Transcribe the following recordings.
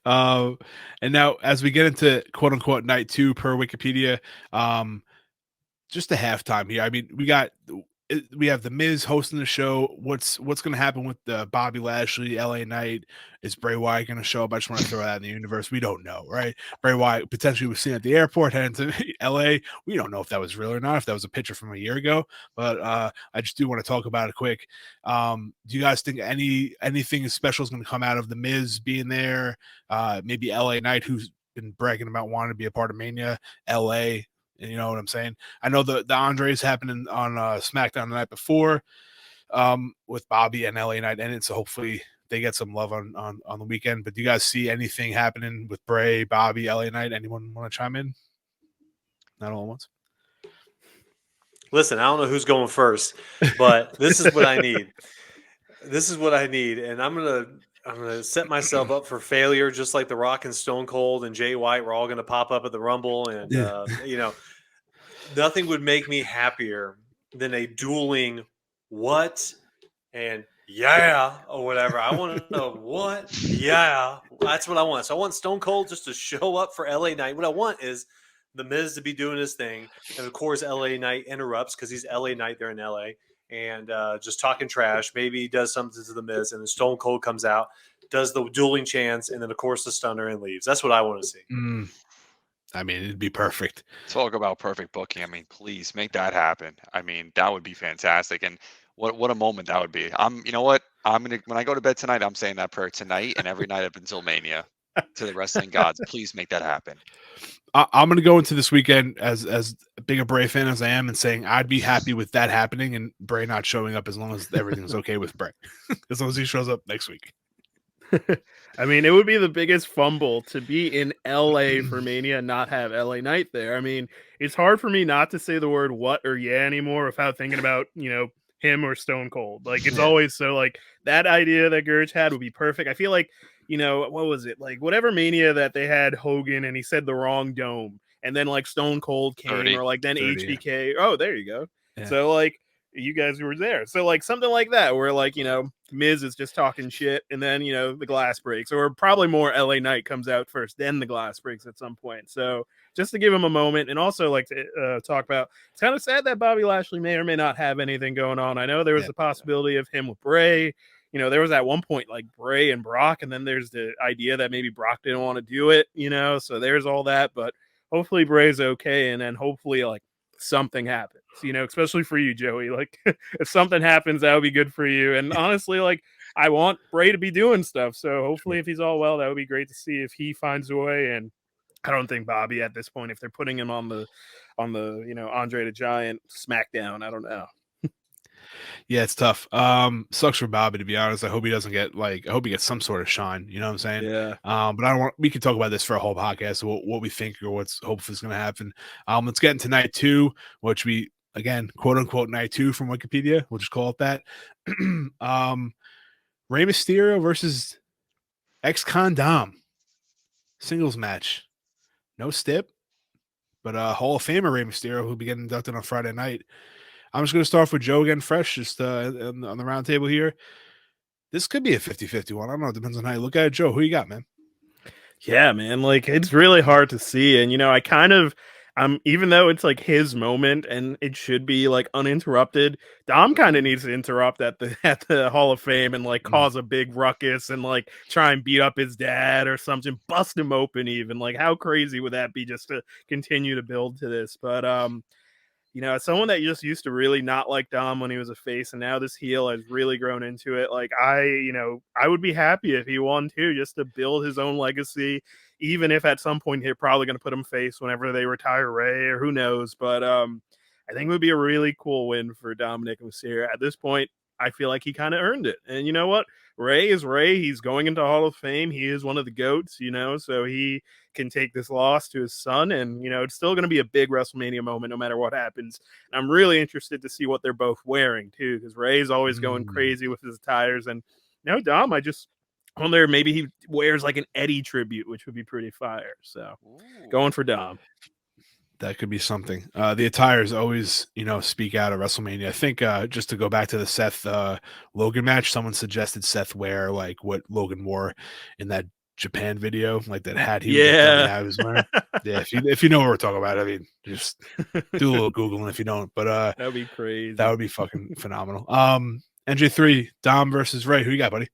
Um, and now as we get into quote unquote night two per Wikipedia, just a halftime here. I mean, we have the Miz hosting the show. What's going to happen with Bobby Lashley, LA Knight? Is Bray Wyatt going to show up? I just want to throw that in the universe. We don't know, right? Bray Wyatt potentially was seen at the airport heading to LA. We don't know if that was real or not, if that was a picture from a year ago. But I just do want to talk about it quick. Do you guys think anything special is going to come out of the Miz being there? Maybe LA Knight, who's been bragging about wanting to be a part of Mania, LA. You know what I'm saying? I know the Andres happening on SmackDown the night before with Bobby and LA Knight in it, so hopefully they get some love on the weekend. But do you guys see anything happening with Bray, Bobby, LA Knight? Anyone want to chime in? Not all at once. Listen, I don't know who's going first, but this is what I need. This is what I need, and I'm gonna set myself up for failure, just like The Rock and Stone Cold and Jay White were all going to pop up at the Rumble, and nothing would make me happier than a dueling what and yeah or whatever. I want to know what, yeah, that's what I want. So I want Stone Cold just to show up for LA Knight. What I want is the Miz to be doing his thing, and of course LA Knight interrupts because he's LA Knight. They're in LA. And just talking trash. Maybe he does something to the Miz, and then Stone Cold comes out, does the dueling chants, and then of course the stunner and leaves. That's what I want to see. I mean, it'd be perfect. Talk about perfect booking. I mean, please make that happen. I mean, that would be fantastic. And what a moment that would be. You know what? When I go to bed tonight, I'm saying that prayer tonight and every night up until Mania to the wrestling gods. Please make that happen. I'm going to go into this weekend as big a Bray fan as I am and saying I'd be happy with that happening and Bray not showing up as long as everything's okay with Bray. As long as he shows up next week. I mean, it would be the biggest fumble to be in LA for Mania and not have LA Knight there. I mean, it's hard for me not to say the word what or yeah anymore without thinking about, him or Stone Cold. Like, it's always so, like, that idea that Gurch had would be perfect. I feel like, what was it? Like, whatever Mania that they had Hogan and he said the wrong dome, and then, like, Stone Cold came, 30. or, like, then 30, HBK. Yeah. Oh, there you go. Yeah. So, like, you guys were there. So, like, something like that where, like, Miz is just talking shit, and then, the glass breaks. Or probably more LA Knight comes out first, then the glass breaks at some point. So, just to give him a moment, and also, like, to talk about, it's kind of sad that Bobby Lashley may or may not have anything going on. I know there was a possibility of him with Bray. There was at one point, like, Bray and Brock, and then there's the idea that maybe Brock didn't want to do it, so there's all that. But hopefully Bray's okay, and then hopefully, like, something happens, especially for you, Joey. Like, if something happens, that would be good for you. And honestly, like, I want Bray to be doing stuff. So hopefully if he's all well, that would be great to see if he finds a way. And I don't think Bobby at this point, if they're putting him on the Andre the Giant SmackDown, I don't know. Yeah, it's tough. Sucks for Bobby, to be honest. I hope he doesn't get I hope he gets some sort of shine. You know what I'm saying? Yeah. But we can talk about this for a whole podcast, what we think or what's hopefully is going to happen. Let's get into night two, which we, again, quote unquote night two from Wikipedia. We'll just call it that. Rey Mysterio versus ex-Con Dom. Singles match. No stip, but Hall of Famer Rey Mysterio, who'll be getting inducted on Friday night. I'm just going to start off with Joe again, fresh, just on the round table here. This could be a 50-50 one. I don't know. It depends on how you look at it. Joe, who you got, man? Yeah, man. Like, it's really hard to see. And, I kind of, even though it's like his moment and it should be like uninterrupted, Dom kind of needs to interrupt at the Hall of Fame and like cause a big ruckus and like try and beat up his dad or something, bust him open even. Like, how crazy would that be just to continue to build to this? But, as someone that just used to really not like Dom when he was a face, and now this heel has really grown into it. Like, I would be happy if he won too, just to build his own legacy, even if at some point they're probably going to put him face whenever they retire Ray, or who knows. But I think it would be a really cool win for Dominic Mysterio. At this point, I feel like he kind of earned it. And you know what? Ray is Ray. He's going into Hall of Fame. He is one of the GOATs, so he can take this loss to his son. And, it's still going to be a big WrestleMania moment no matter what happens. And I'm really interested to see what they're both wearing, too, because Ray's always going crazy with his attires. And, Dom, I just wonder maybe he wears like an Eddie tribute, which would be pretty fire. So going for Dom. That could be something. The attires always, speak out at WrestleMania. I think just to go back to the Seth Logan match, someone suggested Seth wear like what Logan wore in that Japan video, like that hat he that dummy Yeah. hat was wearing. Yeah, if you know what we're talking about, I mean, just do a little Googling if you don't. But That'd be crazy. that would be fucking phenomenal. NJ3, Dom versus Ray. Who you got, buddy?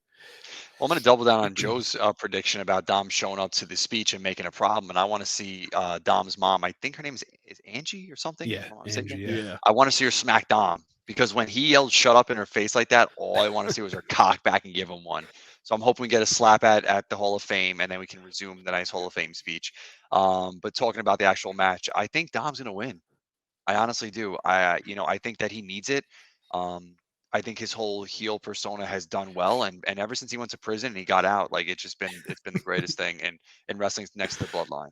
Well, I'm going to double down on Joe's prediction about Dom showing up to the speech and making a problem. And I want to see Dom's mom. I think her name is Angie or something. Yeah, If I'm not mistaken. Angie. Yeah. Yeah. I want to see her smack Dom because when he yelled "shut up" in her face like that, all I want to see was her cock back and give him one. So I'm hoping we get a slap at the Hall of Fame, and then we can resume the nice Hall of Fame speech. But talking about the actual match, I think Dom's going to win. I honestly do. I think that he needs it. I think his whole heel persona has done well, and ever since he went to prison and he got out, like it's been the greatest thing in wrestling next to the bloodline.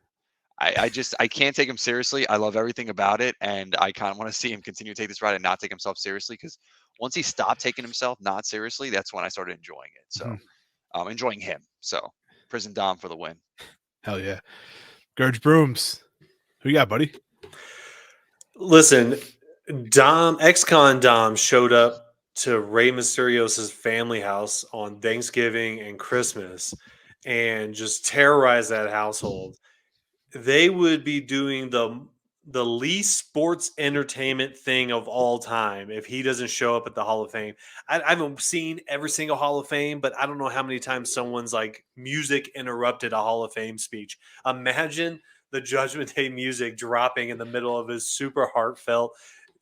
I can't take him seriously. I love everything about it, and I kind of want to see him continue to take this ride and not take himself seriously, because once he stopped taking himself not seriously, that's when I started enjoying it. So enjoying him. So Prison Dom for the win. Hell yeah. Gurge Brooms. Who you got, buddy? Listen, ex-con Dom showed up to Rey Mysterio's family house on Thanksgiving and Christmas and just terrorized that household. They would be doing the least sports entertainment thing of all time if he doesn't show up at the Hall of Fame. I haven't seen every single Hall of Fame, but I don't know how many times someone's like music interrupted a Hall of Fame speech. Imagine the Judgment Day music dropping in the middle of his super heartfelt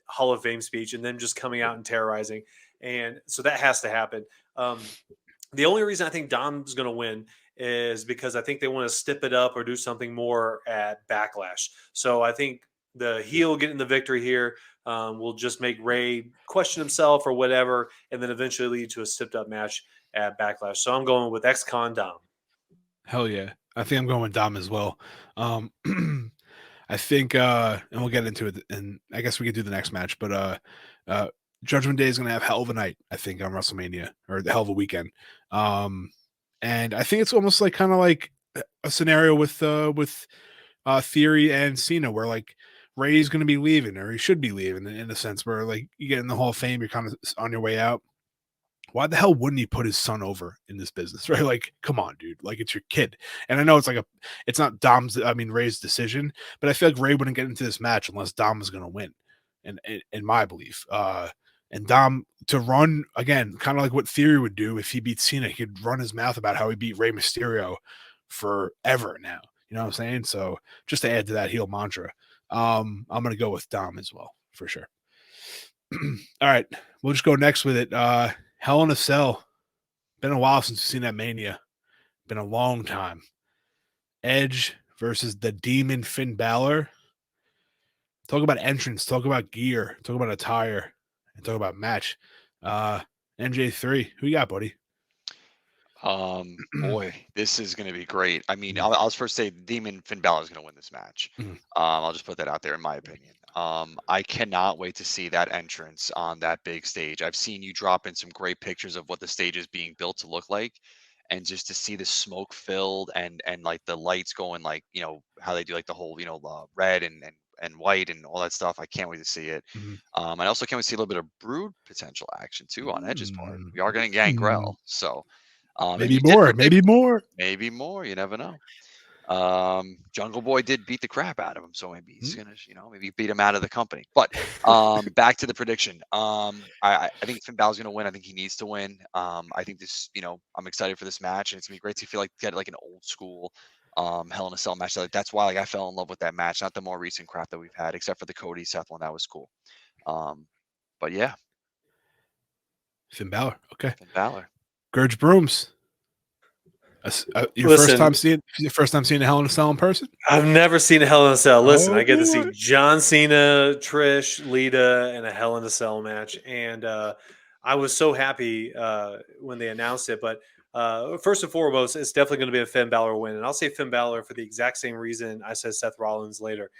Hall of Fame speech and then just coming out and terrorizing. And so that has to happen. The only reason I think Dom's going to win is because I think they want to step it up or do something more at Backlash. So I think the heel getting the victory here will just make Ray question himself or whatever, and then eventually lead to a stepped up match at Backlash. So I'm going with ex-con Dom. Hell yeah. I think I'm going with Dom as well. I think and we'll get into it, and I guess we could do the next match, but Judgment Day is going to have hell of a night, I think, on WrestleMania, or the hell of a weekend. And I think it's almost like kind of like a scenario with Theory and Cena, where like Ray's going to be leaving, or he should be leaving, in the sense where like you get in the Hall of Fame, you're kind of on your way out. Why the hell wouldn't he put his son over in this business, right? Like, come on, dude. Like, it's your kid. And I know it's not Ray's decision, but I feel like Ray wouldn't get into this match unless Dom was going to win, in my belief. And Dom to run again, kind of like what Theory would do if he beat Cena. He could run his mouth about how he beat Rey Mysterio forever now. You know what I'm saying? So just to add to that heel mantra, I'm going to go with Dom as well, for sure. All right. We'll just go next with it. Hell in a Cell. Been a while since we've seen that Mania. Been a long time. Edge versus the Demon Finn Balor. Talk about entrance. Talk about gear. Talk about attire. And talk about match. NJ3. Who you got, buddy? Boy, this is going to be great. I mean, I'll first say Demon Finn Balor is going to win this match. I'll just put that out there in my opinion. I cannot wait to see that entrance on that big stage. I've seen you drop in some great pictures of what the stage is being built to look like, and just to see the smoke filled and like the lights going, like, you know, how they do like the whole, you know, red and white and all that stuff. I can't wait to see it. I also can't wait to see a little bit of Brood potential action too on Edge's part. We are getting Gangrel, so maybe more. Maybe more. You never know. Jungle Boy did beat the crap out of him, so maybe he's gonna, you know, maybe beat him out of the company. But back to the prediction. I think Finn Balor's gonna win. I think he needs to win. I think this, you know, I'm excited for this match, and it's gonna be great to feel like get like an old school Hell in a Cell match. Like, that's why like I fell in love with that match, not the more recent crap that we've had, except for the Cody Seth one. That was cool. But yeah, Finn Balor. Okay. Finn Balor. Gurge Brooms. Your first time seeing a Hell in a Cell in person? I've never seen a Hell in a Cell. Listen, I get to see John Cena, Trish, Lita, and a Hell in a Cell match, and I was so happy when they announced it. But first and foremost, it's definitely going to be a Finn Balor win, and I'll say Finn Balor for the exact same reason I said Seth Rollins later.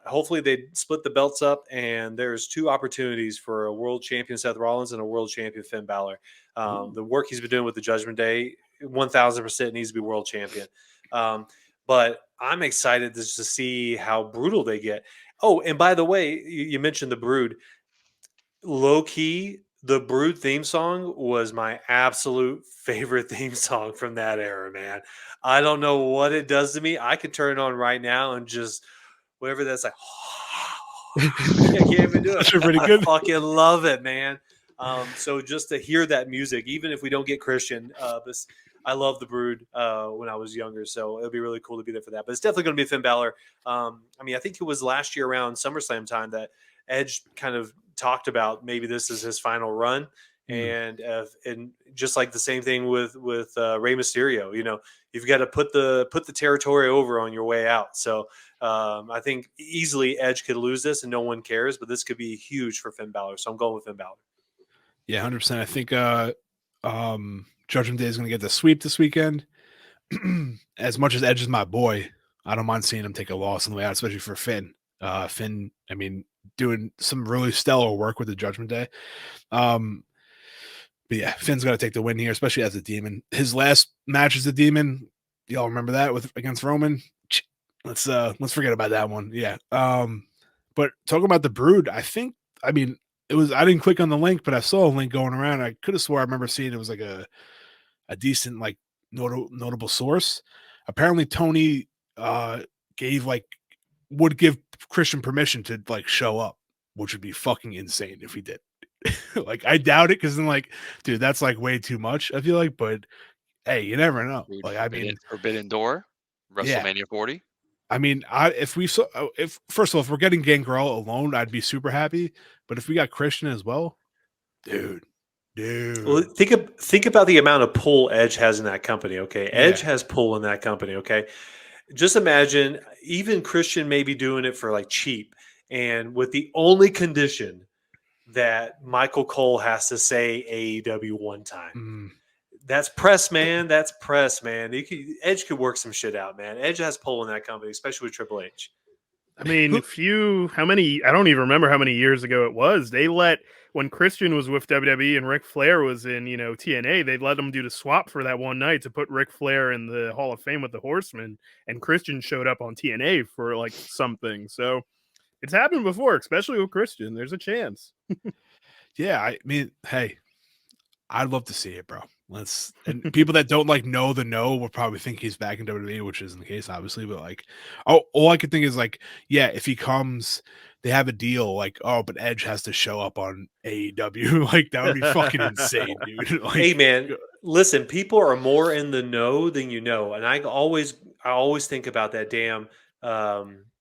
Hopefully they split the belts up, and there's two opportunities for a world champion Seth Rollins and a world champion Finn Balor. The work he's been doing with the Judgment Day, 1000% needs to be world champion. But I'm excited just to see how brutal they get. Oh, and by the way, you mentioned the Brood. Low key, The Brood theme song was my absolute favorite theme song from that era, man. I don't know what it does to me. I could turn it on right now and just whatever that's like. I can't even do it. That's pretty I good. fucking love it, man. So just to hear that music, even if we don't get Christian, I love the Brood when I was younger, so it'll be really cool to be there for that. But it's definitely going to be Finn Balor. I mean, I think it was last year around SummerSlam time that Edge kind of talked about maybe this is his final run, and just like the same thing with Rey Mysterio, you know, you've got to put the territory over on your way out. So I think easily Edge could lose this and no one cares, but this could be huge for Finn Balor. So I'm going with Finn Balor. Yeah, 100%. I think Judgment Day is going to get the sweep this weekend. As much as Edge is my boy, I don't mind seeing him take a loss on the way out, especially for Finn. Finn, I mean, doing some really stellar work with the Judgment Day. But yeah, Finn's got to take the win here, especially as a Demon. His last match as a Demon, y'all remember that against Roman? Let's forget about that one. Yeah. But talking about the Brood, I mean, I didn't click on the link, but I saw a link going around. I could have swore I remember seeing it was like a decent, like notable source. Apparently Tony would give Christian permission to like show up, which would be fucking insane if he did. Like, I doubt it, because then, like, dude, that's like way too much, I feel like. But hey, you never know. Dude, Like, I mean, Forbidden Door, WrestleMania 40. I mean, if first of all, if we're getting Gangrel alone, I'd be super happy. But if we got Christian as well, dude. Well, think about the amount of pull Edge has in that company. Okay, Edge has pull in that company. Okay, just imagine even Christian may be doing it for like cheap, and with the only condition that Michael Cole has to say AEW one time. That's press, man. That's press, man. Edge could work some shit out, man. Edge has pull in that company, especially with Triple H. I mean, I don't even remember how many years ago it was. They when Christian was with WWE and Ric Flair was in, TNA, they'd let him do the swap for that one night to put Ric Flair in the Hall of Fame with the Horsemen, and Christian showed up on TNA for like something. So it's happened before, especially with Christian. There's a chance. Yeah, I mean, hey, I'd love to see it, bro. And people that don't like know will probably think he's back in WWE, which isn't the case, obviously. But like, all I could think is like, yeah, if he comes, they have a deal. Like, but Edge has to show up on AEW. Like, that would be fucking insane, dude. Like, hey, man, listen, people are more in the know than you know, and I always think about that damn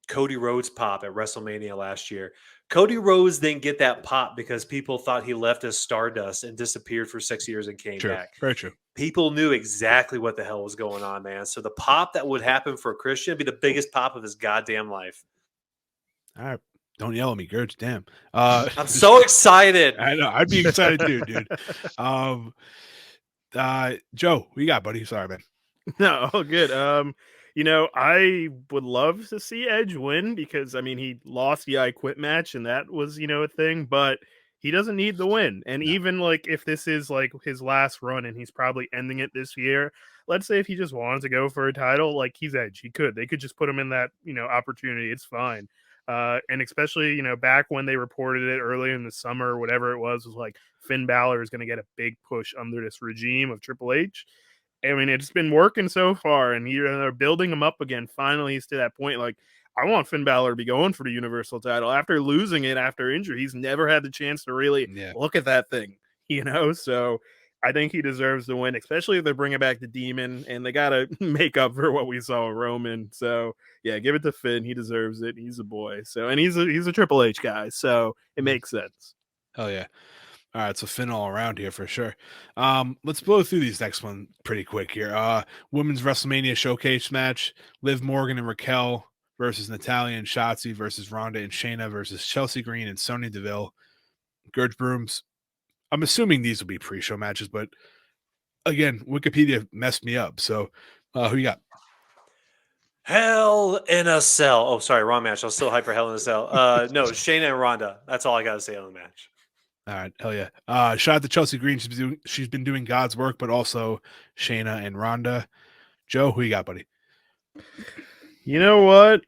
Cody Rhodes pop at WrestleMania last year. Cody Rhodes didn't get that pop because people thought he left as Stardust and disappeared for 6 years and came back. Very true. People knew exactly what the hell was going on, man. So the pop that would happen for Christian would be the biggest pop of his goddamn life. All right. Don't yell at me, Gurge. Damn. I'm so excited. I know. I'd be excited too, dude. Joe, what you got, buddy? Sorry, man. No, all good. I would love to see Edge win because, I mean, he lost the I Quit match and that was, a thing, but he doesn't need the win. And even like if this is like his last run and he's probably ending it this year, let's say if he just wanted to go for a title, like he's Edge, they could just put him in that, opportunity. It's fine. And especially, back when they reported it early in the summer, or whatever it was like Finn Balor is going to get a big push under this regime of Triple H. I mean, it's been working so far, and they're building him up again. Finally, he's to that point. Like, I want Finn Balor to be going for the Universal title. After losing it after injury, he's never had the chance to really look at that thing, So I think he deserves the win, especially if they're bringing back the Demon, and they got to make up for what we saw with Roman. So, yeah, give it to Finn. He deserves it. He's a boy. So, and he's a Triple H guy, so it makes sense. Hell yeah. All right, so Finn all around here for sure. Let's blow through these next one pretty quick here. Women's WrestleMania showcase match: Liv Morgan and Raquel versus Natalya and Shotzi versus Ronda and Shayna versus Chelsea Green and Sonya Deville. Gurge Brooms. I'm assuming these will be pre-show matches, but again, Wikipedia messed me up. So, who you got? Hell in a Cell. Oh, sorry, wrong match. I was still hyped for Hell in a Cell. No, Shayna and Ronda. That's all I got to say on the match. All right, hell yeah. Shout out to Chelsea Green. She's been doing God's work, but also Shayna and Ronda. Joe, who you got, buddy? You know what?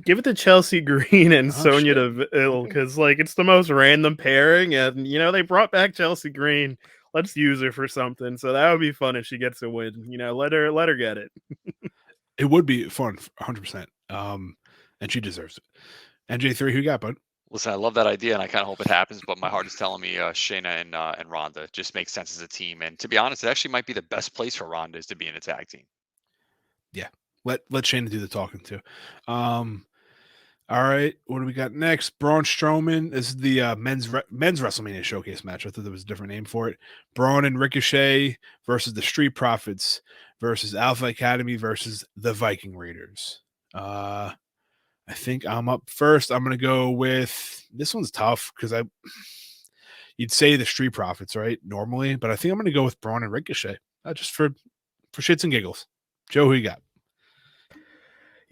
Give it to Chelsea Green and Oh, Sonya shit. Deville because, like, it's the most random pairing, and they brought back Chelsea Green. Let's use her for something. So that would be fun if she gets a win. Let her get it. It would be fun, 100%. And she deserves it. NJ3, who you got, bud? Listen, I love that idea, and I kind of hope it happens. But my heart is telling me Shayna and Ronda just makes sense as a team. And to be honest, it actually might be the best place for Ronda is to be in a tag team. Yeah. Let Shayna do the talking too. All right, what do we got next? Braun Strowman. This is the men's WrestleMania showcase match. I thought there was a different name for it. Braun and Ricochet versus the Street Profits versus Alpha Academy versus the Viking Raiders. I think I'm up first. I'm gonna go with this one's tough because you'd say the Street Profits, right? Normally, but I think I'm gonna go with Braun and Ricochet. Just for shits and giggles. Joe, who you got?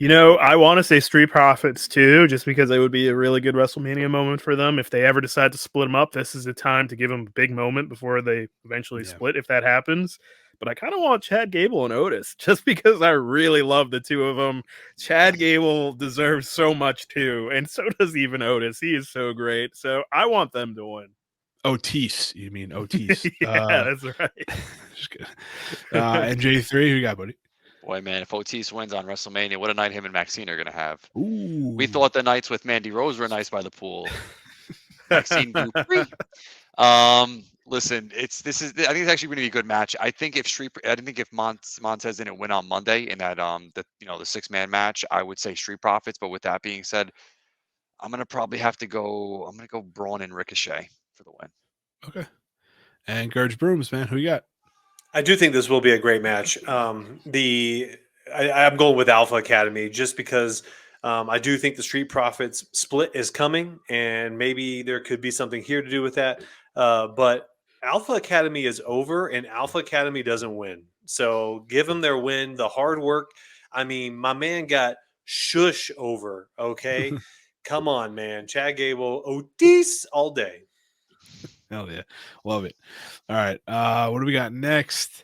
I want to say Street Profits too, just because it would be a really good WrestleMania moment for them. If they ever decide to split them up, this is the time to give them a big moment before they eventually split, if that happens. But I kind of want Chad Gable and Otis, just because I really love the two of them. Chad Gable deserves so much too, and so does even Otis. He is so great. So I want them to win. Otis, you mean Otis? Yeah, that's right. Just kidding. NJ3, who you got, buddy? Boy, man, if Otis wins on WrestleMania, what a night him and Maxine are going to have. Ooh. We thought the nights with Mandy Rose were nice by the pool. Maxine Dupree. Listen, I think it's actually going to be a good match. I think if Montez didn't win on Monday in that the 6-man match, I would say Street Profits. But with that being said, I'm gonna probably have to go. I'm gonna go Braun and Ricochet for the win. Okay. And Gurge Brooms, man, who you got? I do think this will be a great match. I'm going with Alpha Academy just because I do think the Street Profits split is coming, and maybe there could be something here to do with that. But Alpha Academy is over, and Alpha Academy doesn't win. So give them their win, the hard work. I mean, my man got shush over. Okay, come on, man. Chad Gable, Otis all day. Hell yeah. Love it. All right. What do we got next?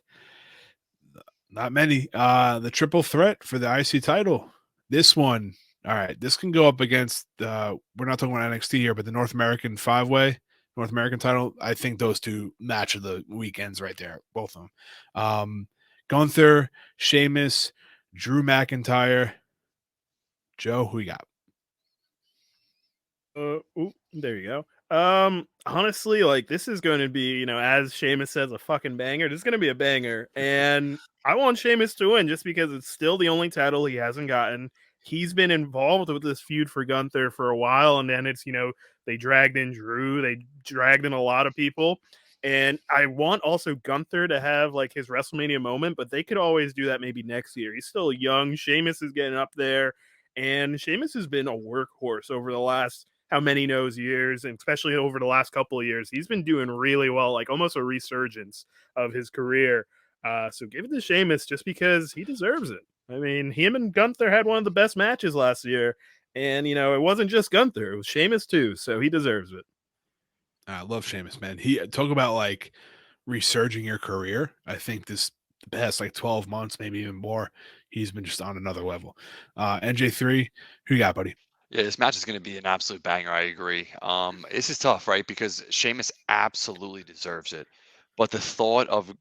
Not many. The triple threat for the IC title. This one, all right. This can go up against we're not talking about NXT here, but the North American 5-way, North American title. I think those two match of the weekends right there, both of them. Gunther, Sheamus, Drew McIntyre. Joe, who you got? There you go. Honestly, like, this is going to be, as Sheamus says, a fucking banger. This is going to be a banger, and I want Sheamus to win just because it's still the only title he hasn't gotten. He's been involved with this feud for Gunther for a while, and then it's, they dragged in Drew, they dragged in a lot of people, and I want also Gunther to have like his WrestleMania moment, but they could always do that maybe next year. He's still young. Sheamus is getting up there, and Sheamus has been a workhorse over the last how many knows years, and especially over the last couple of years. He's been doing really well, like almost a resurgence of his career. So give it to Sheamus just because he deserves it. I mean, him and Gunther had one of the best matches last year, and it wasn't just Gunther; it was Sheamus too. So he deserves it. I love Sheamus, man. He talk about like resurging your career. I think the past like 12 months, maybe even more, he's been just on another level. NJ3, who you got, buddy? Yeah, this match is going to be an absolute banger. I agree. This is tough, right? Because Sheamus absolutely deserves it, but the thought of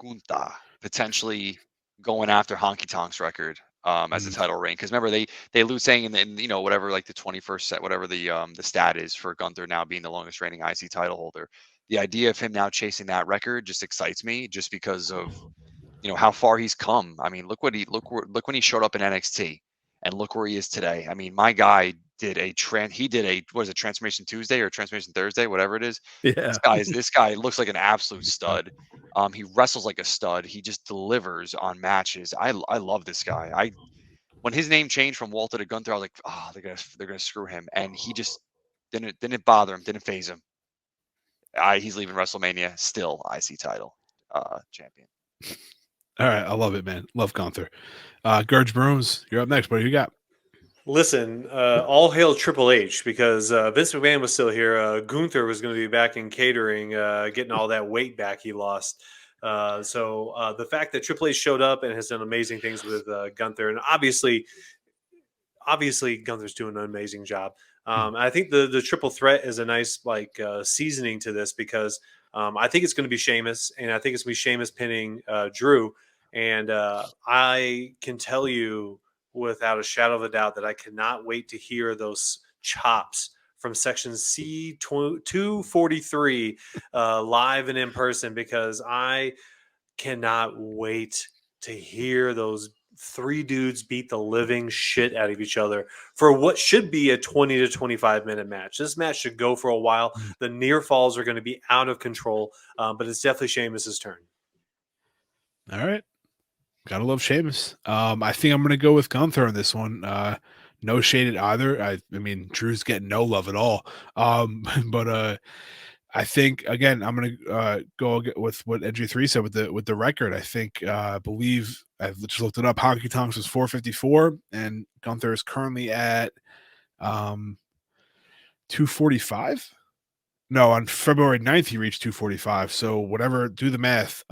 Gunther potentially going after Honky Tonk's record as the title reign, because remember they lose saying in whatever, like the 21st set, whatever the stat is for Gunther now being the longest reigning IC title holder. The idea of him now chasing that record just excites me, just because of how far he's come. I mean, look when he showed up in NXT. And look where he is today. I mean, my guy did Transformation Tuesday or Transformation Thursday, whatever it is. Yeah. This guy looks like an absolute stud. He wrestles like a stud. He just delivers on matches. I love this guy. When his name changed from Walter to Gunther, I was like, oh, they're gonna screw him. And he just didn't bother him, didn't phase him. He's leaving WrestleMania still IC title champion. All right, I love it, man. Love Gunther. Gurge Brooms, you're up next, buddy. Who you got? Listen, all hail Triple H, because Vince McMahon was still here. Gunther was going to be back in catering, getting all that weight back he lost. So the fact that Triple H showed up and has done amazing things with Gunther, and obviously obviously Gunther's doing an amazing job. I think the triple threat is a nice seasoning to this because I think it's going to be Sheamus, and I think it's going to be Sheamus pinning Drew. And I can tell you without a shadow of a doubt that I cannot wait to hear those chops from section C 243 live and in person, because I cannot wait to hear those three dudes beat the living shit out of each other for what should be a 20 to 25-minute match. This match should go for a while. The near falls are going to be out of control, but it's definitely Sheamus's turn. All right. Gotta love Sheamus. I think I'm gonna go with Gunther on this one. No shaded either. I mean, Drew's getting no love at all. But I think again, I'm gonna go with what NG3 said with the record. I think I believe I just looked it up. Honky Tonks was 454, and Gunther is currently at 245. No, on February 9th he reached 245. So whatever, do the math.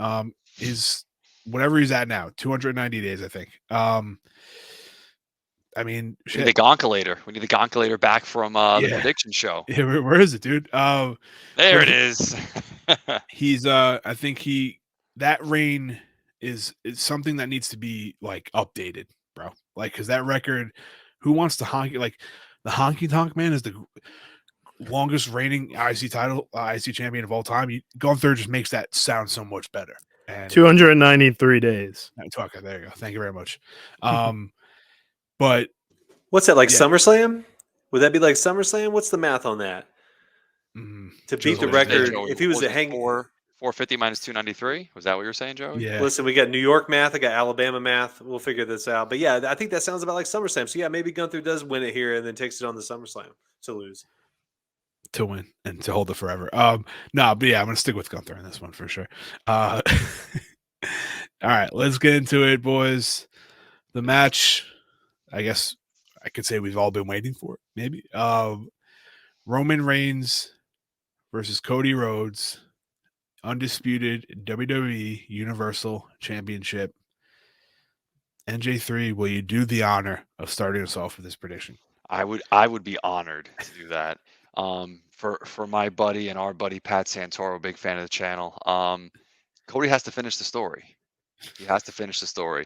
Is whatever he's at now, 290 days, I think. I mean, We need the Gonkulator. We need the Gonkulator back from the prediction show. Yeah, where is it, dude? There it is. He's I think that reign is something that needs to be like updated, bro. Like, because that record, who wants to honky, like the Honky Tonk Man is the longest reigning IC title, IC champion of all time. Gunther just makes that sound so much better. And 293 days. Okay, there you go. Thank you very much. But what's that, like SummerSlam? Would that be like SummerSlam? What's the math on that? To beat the record, if he was to hang 450 minus 293, was that what you were saying, Joe? Yeah. Listen, we got New York math, I got Alabama math. We'll figure this out. But yeah, I think that sounds about like SummerSlam. So yeah, maybe Gunther does win it here and then takes it on the SummerSlam to lose. To win and to hold it forever. No, but yeah, I'm gonna stick with Gunther on this one for sure. All right, let's get into it, boys. The match, I guess I could say we've all been waiting for, maybe. Roman Reigns versus Cody Rhodes, undisputed WWE Universal Championship. NJ3, will you do the honor of starting us off with this prediction? I would be honored to do that. For my buddy and our buddy Pat Santoro, big fan of the channel. Cody has to finish the story. He has to finish the story.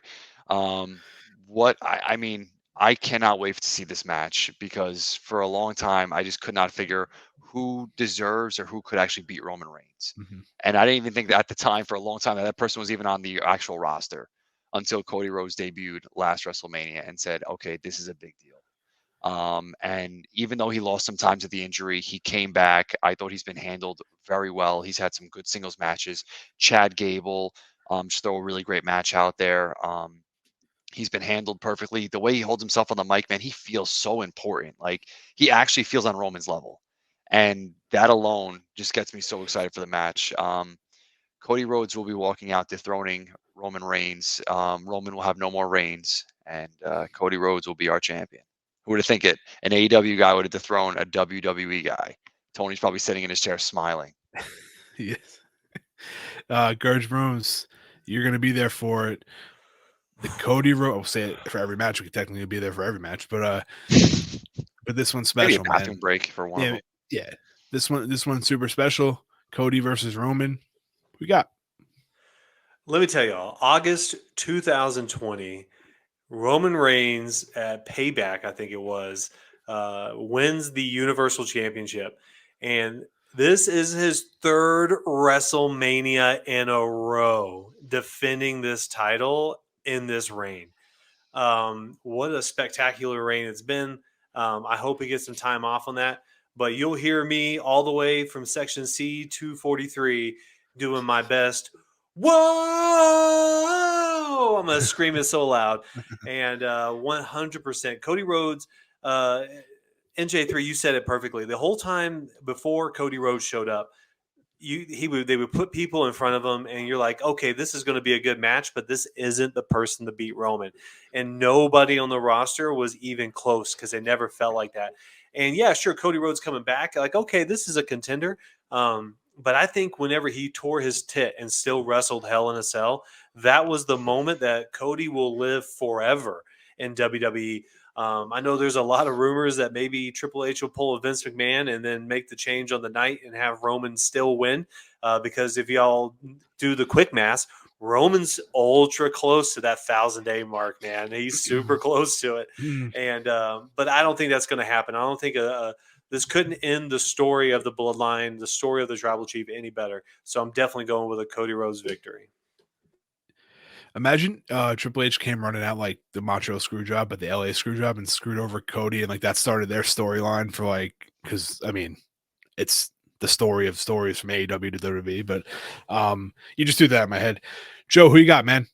I mean, I cannot wait to see this match, because for a long time I just could not figure who deserves or who could actually beat Roman Reigns. And I didn't even think that at the time, for a long time, that person was even on the actual roster, until Cody Rhodes debuted last WrestleMania and said, okay, this is a big deal. And even though he lost some time to the injury, he came back. I thought he's been handled very well. He's had some good singles matches. Chad Gable, just throw a really great match out there. He's been handled perfectly. The way he holds himself on the mic, man, he feels so important. Like, he actually feels on Roman's level. And that alone just gets me so excited for the match. Cody Rhodes will be walking out dethroning Roman Reigns. Roman will have no more reigns, and Cody Rhodes will be our champion. Who would have think it? An AEW guy would have dethroned a WWE guy. Tony's probably sitting in his chair smiling. Yes. Gurge Brooms, you're going to be there for it. The Cody Rhodes, I'll say it for every match. We could technically be there for every match, but this one's special. Maybe a bathroom break for one of them. Yeah. This one's super special. Cody versus Roman. We got. Let me tell y'all, August 2020, Roman Reigns at Payback, I think it was, wins the Universal Championship. And this is his third WrestleMania in a row defending this title in this reign. What a spectacular reign it's been. I hope he gets some time off on that. But you'll hear me all the way from section C 243 doing my best. Whoa! I'm going to scream it so loud. And 100%. Cody Rhodes, NJ3, you said it perfectly. The whole time before Cody Rhodes showed up, they would put people in front of him, and you're like, okay, this is going to be a good match, but this isn't the person to beat Roman. And nobody on the roster was even close, because they never felt like that. And yeah, sure, Cody Rhodes coming back, like, okay, this is a contender. But I think whenever he tore his tit and still wrestled Hell in a Cell, that was the moment that Cody will live forever in WWE. I know there's a lot of rumors that maybe Triple H will pull a Vince McMahon and then make the change on the night and have Roman still win. Because if y'all do the quick math, Roman's ultra close to that 1,000-day mark, man. He's super close to it. And but I don't think that's going to happen. I don't think this couldn't end the story of the bloodline, the story of the tribal chief any better. So I'm definitely going with a Cody Rhodes victory. Imagine Triple H came running out like the Montreal screw job, but the LA screw job, and screwed over Cody, and like that started their storyline for like, because I mean, it's the story of stories from AEW to WWE, but you just do that in my head. Joe, who you got, man?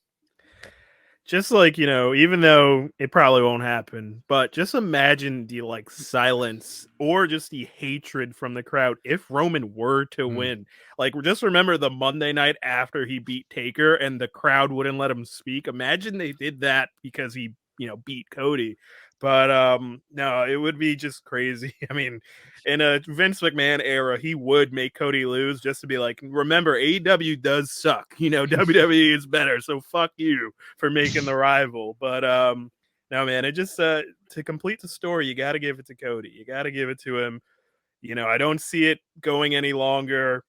Just like, even though it probably won't happen, but just imagine the like silence or just the hatred from the crowd if Roman were to win. Like, just remember the Monday night after he beat Taker and the crowd wouldn't let him speak. Imagine they did that because he, beat Cody. But no, it would be just crazy. I mean, in a Vince McMahon era, he would make Cody lose just to be like, remember, AEW does suck. WWE is better, so fuck you for making the rival. But no, man, it just to complete the story, you got to give it to Cody. You got to give it to him. I don't see it going any longer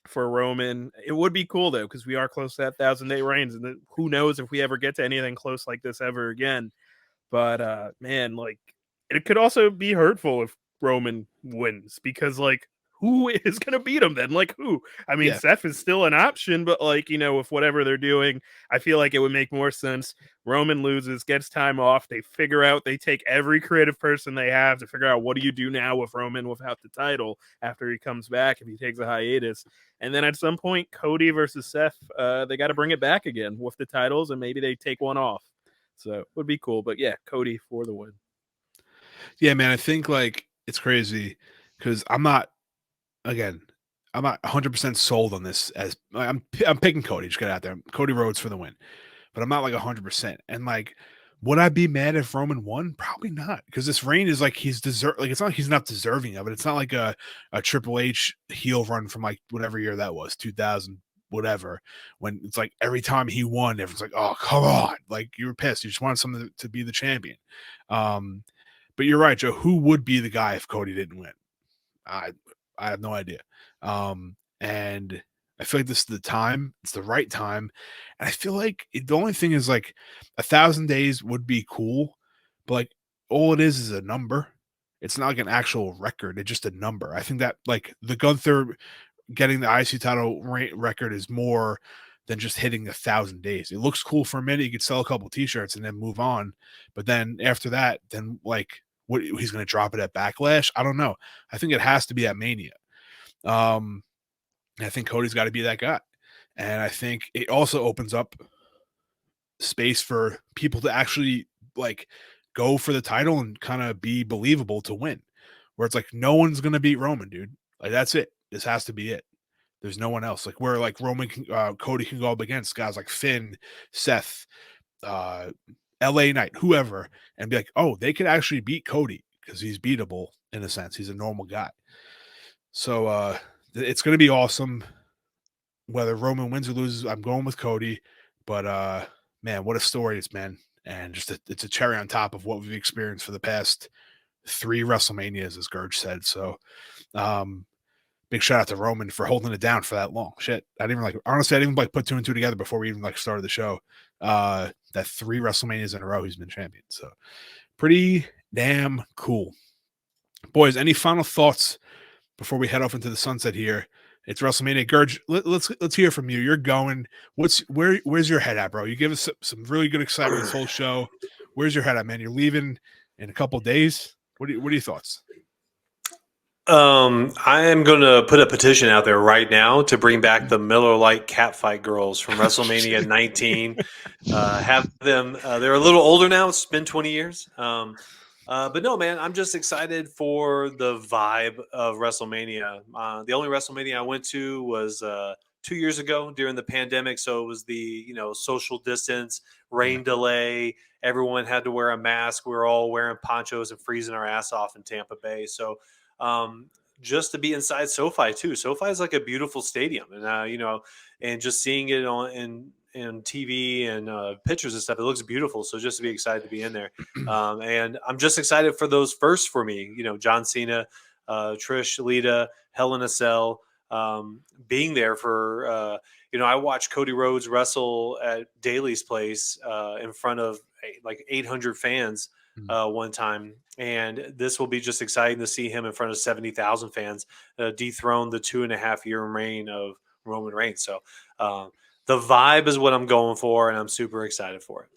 for Roman. It would be cool though, because we are close to that 1,000-day reigns, and who knows if we ever get to anything close like this ever again. But man, like, it could also be hurtful if Roman wins, because like, who is gonna beat him then? Like, who? I mean, Yeah. Seth is still an option, but like, with whatever they're doing, I feel like it would make more sense. Roman loses, gets time off. They take every creative person they have to figure out what do you do now with Roman without the title after he comes back if he takes a hiatus. And then at some point, Cody versus Seth, they got to bring it back again with the titles, and maybe they take one off. So it would be cool. But yeah, Cody for the win. Yeah, man, I think like it's crazy because I'm not 100% sold on this. As I'm picking Cody. Just get out there, Cody Rhodes for the win, but I'm not like 100%. And like, would I be mad if Roman won? Probably not, because this reign is like it's not like he's not deserving of it. It's not like a Triple H heel run from like whatever year that was, 2000 whatever, when it's like every time he won, everyone's like, oh, come on, like you were pissed, you just wanted someone to be the champion. But you're right, Joe. Who would be the guy if Cody didn't win? I have no idea. And I feel like this is the time. It's the right time. And I feel like the only thing is like 1,000 days would be cool, but like all it is a number. It's not like an actual record. It's just a number. I think that like the Gunther getting the IC title record is more than just hitting 1,000 days. It looks cool for a minute. You could sell a couple t-shirts and then move on. But then after that, then like what he's going to drop it at Backlash? I don't know. I think it has to be at Mania. I think Cody's got to be that guy. And I think it also opens up space for people to actually like go for the title and kind of be believable to win, where it's like, no one's going to beat Roman, dude. Like, that's it. This has to be it. There's no one else. Like, where like Cody can go up against guys like Finn, Seth, LA Knight, whoever, and be like, oh, they could actually beat Cody because he's beatable in a sense. He's a normal guy. So it's going to be awesome. Whether Roman wins or loses, I'm going with Cody. But man, what a story it's been. And just it's a cherry on top of what we've experienced for the past 3 WrestleManias, as Gurge said. So big shout out to Roman for holding it down for that long. Shit. I didn't even put 2 and 2 together before we even like started the show. That 3 WrestleManias in a row he's been champion. So pretty damn cool. Boys, any final thoughts before we head off into the sunset here? It's WrestleMania. Gurge, let's hear from you. You're going. Where's your head at, bro? You give us some really good excitement this whole show. Where's your head at, man? You're leaving in a couple of days. What are your thoughts? I am going to put a petition out there right now to bring back the Miller Lite Catfight girls from WrestleMania 19. Have them. They're a little older now. It's been 20 years. But no, man, I'm just excited for the vibe of WrestleMania. The only WrestleMania I went to was 2 years ago during the pandemic. So it was the, social distance, rain delay. Everyone had to wear a mask. We were all wearing ponchos and freezing our ass off in Tampa Bay. So just to be inside SoFi too. SoFi is like a beautiful stadium, and and just seeing it in and TV and pictures and stuff. It looks beautiful. So just to be excited to be in there, and I'm just excited for those firsts for me. You know, John Cena, Trish, Lita, Hell in a Cell, being there for. I watched Cody Rhodes wrestle at Daly's place in front of like 800 fans one time, and this will be just exciting to see him in front of 70,000 fans dethrone the 2.5-year reign of Roman Reigns. So the vibe is what I'm going for, and I'm super excited for it.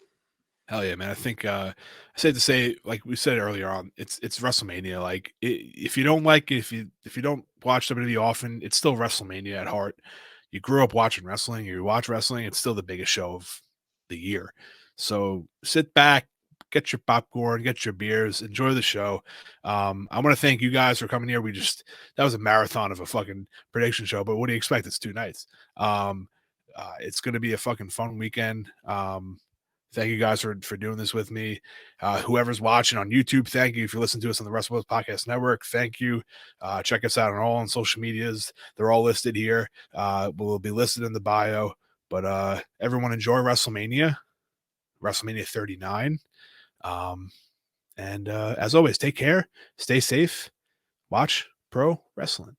Hell yeah, man! I think I said to say, like we said earlier on, it's WrestleMania. Like if you don't like it, if you don't watch WWE often, it's still WrestleMania at heart. You grew up watching wrestling, you watch wrestling, it's still the biggest show of the year. So sit back, get your popcorn, get your beers, enjoy the show. I want to thank you guys for coming here. That was a marathon of a fucking prediction show, but what do you expect? It's 2 nights. It's going to be a fucking fun weekend. Thank you guys for doing this with me. Whoever's watching on YouTube, thank you. If you listen to us on the WrestleBuzz Podcast Network, thank you. Check us out on social medias. They're all listed here. Will be listed in the bio. But everyone enjoy WrestleMania 39. And as always, take care, stay safe, watch pro wrestling.